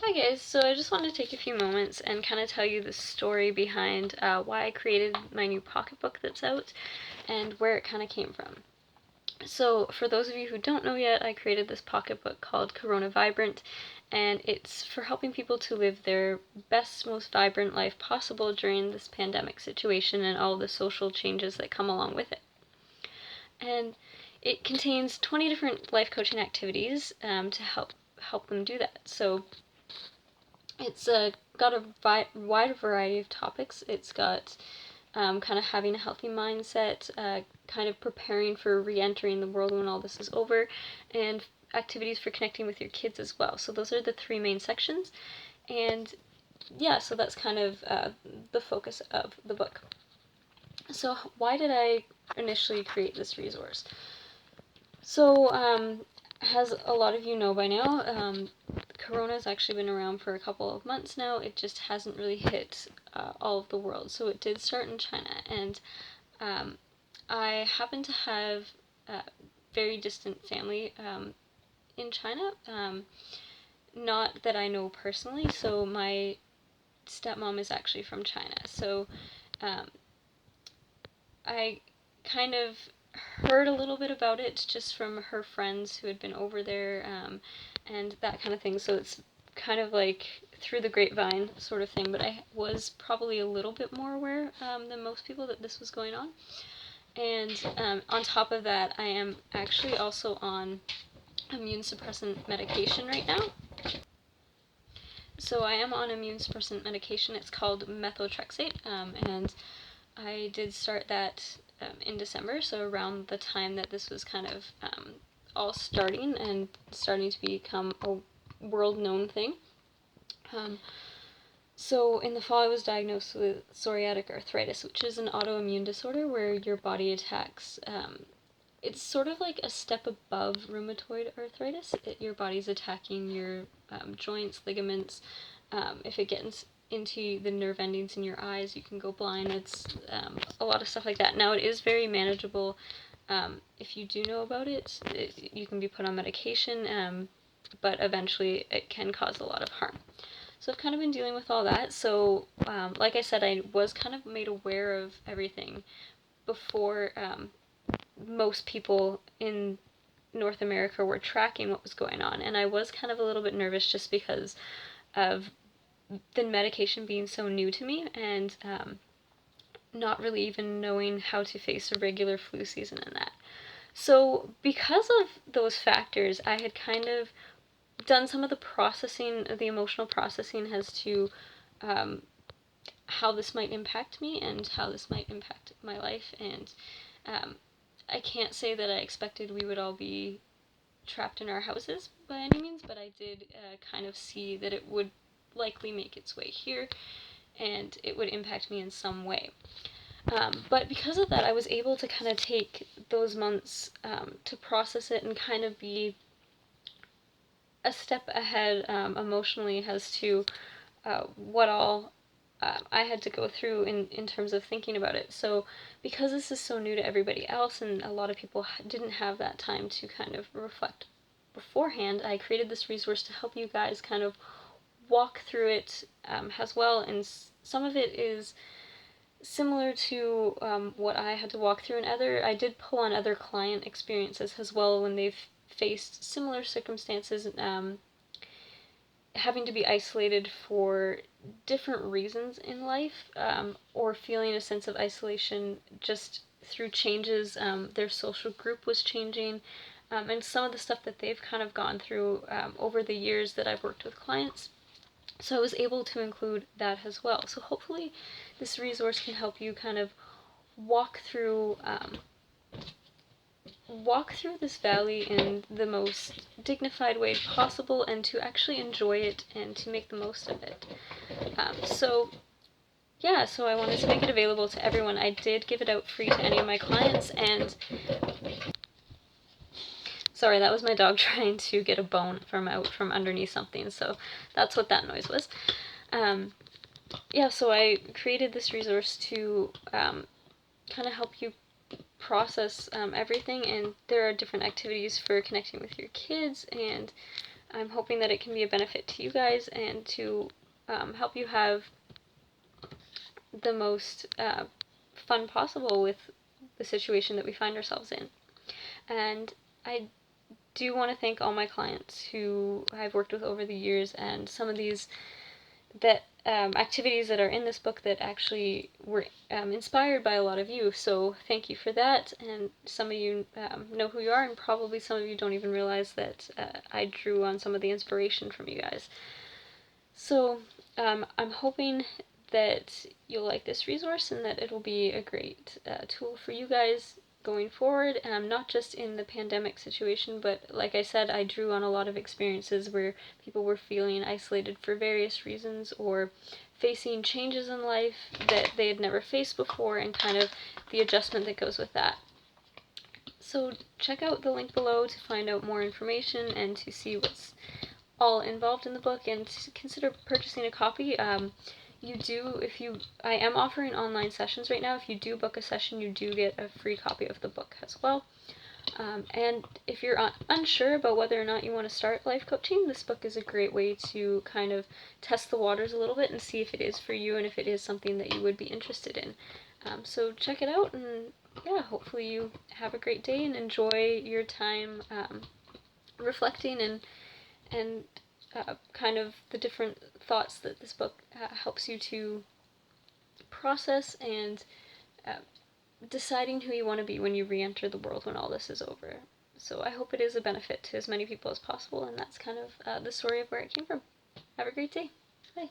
Hi guys, so I just wanted to take a few moments and kind of tell you the story behind why I created my new pocketbook that's out and where it kind of came from. So for those of you who don't know yet, I created this pocketbook called Corona Vibrant, and it's for helping people to live their best, most vibrant life possible during this pandemic situation and all the social changes that come along with it. And it contains 20 different life coaching activities to help them do that. So it's got a wide variety of topics. It's got kind of having a healthy mindset, kind of preparing for re-entering the world when all this is over, and activities for connecting with your kids as well. So those are the three main sections, and yeah, so that's kind of the focus of the book. So why did I initially create this resource? So, as a lot of you know by now, Corona's actually been around for a couple of months now. It just hasn't really hit all of the world. So it did start in China, and um, I happen to have a very distant family in China. Not that I know personally. So my stepmom is actually from China. So um, I kind of heard a little bit about it just from her friends who had been over there, and that kind of thing. So it's kind of like through the grapevine sort of thing, but I was probably a little bit more aware than most people that this was going on. And on top of that, I am actually also on immune suppressant medication right now. So I am on immune suppressant medication. It's called methotrexate, and I did start that in December, so around the time that this was kind of all starting and starting to become a world-known thing. Um, so in the fall, I was diagnosed with psoriatic arthritis, which is an autoimmune disorder where your body attacks. It's sort of like a step above rheumatoid arthritis. Your body's attacking your joints, ligaments. If it gets into the nerve endings in your eyes, you can go blind. It's a lot of stuff like that. Now, it is very manageable. If you do know about it, you can be put on medication, but eventually it can cause a lot of harm. So I've kind of been dealing with all that. So, like I said, I was kind of made aware of everything before most people in North America were tracking what was going on. And I was kind of a little bit nervous just because of the medication being so new to me, and not really even knowing how to face a regular flu season and that. So, because of those factors, I had kind of done some of the processing, the emotional processing as to um, how this might impact me and how this might impact my life. And um, I can't say that I expected we would all be trapped in our houses by any means, but I did kind of see that it would likely make its way here and it would impact me in some way. But because of that, I was able to kind of take those months to process it and kind of be a step ahead emotionally as to what all I had to go through in terms of thinking about it. So, because this is so new to everybody else, and a lot of people didn't have that time to kind of reflect beforehand, I created this resource to help you guys kind of walk through it as well. And some of it is similar to what I had to walk through, and I did pull on other client experiences as well when they've faced similar circumstances, having to be isolated for different reasons in life, or feeling a sense of isolation just through changes. Their social group was changing, and some of the stuff that they've kind of gone through over the years that I've worked with clients. So I was able to include that as well. So hopefully this resource can help you kind of walk through this valley in the most dignified way possible, and to actually enjoy it and to make the most of it. So yeah, so I wanted to make it available to everyone. I did give it out free to any of my clients, and sorry, that was my dog trying to get a bone from out from underneath something, so that's what that noise was. Yeah, so I created this resource to kind of help you process everything, and there are different activities for connecting with your kids and I'm hoping that it can be a benefit to you guys and to help you have the most fun possible with the situation that we find ourselves in. And I do want to thank all my clients who I've worked with over the years, and some of these activities that are in this book that actually were inspired by a lot of you. So thank you for that. And some of you know who you are, and probably some of you don't even realize that I drew on some of the inspiration from you guys. So I'm hoping that you'll like this resource and that it'll be a great tool for you guys going forward, not just in the pandemic situation, but like I said, I drew on a lot of experiences where people were feeling isolated for various reasons or facing changes in life that they had never faced before, and kind of the adjustment that goes with that. So check out the link below to find out more information and to see what's all involved in the book, and to consider purchasing a copy. I am offering online sessions right now. If you do book a session, you do get a free copy of the book as well. And if you're unsure about whether or not you want to start life coaching, this book is a great way to kind of test the waters a little bit and see if it is for you and if it is something that you would be interested in. So check it out, and yeah, hopefully you have a great day and enjoy your time reflecting and kind of the different thoughts that this book helps you to process, and uh, deciding who you want to be when you re-enter the world when all this is over. So I hope it is a benefit to as many people as possible, and that's kind of the story of where it came from. Have a great day. Bye.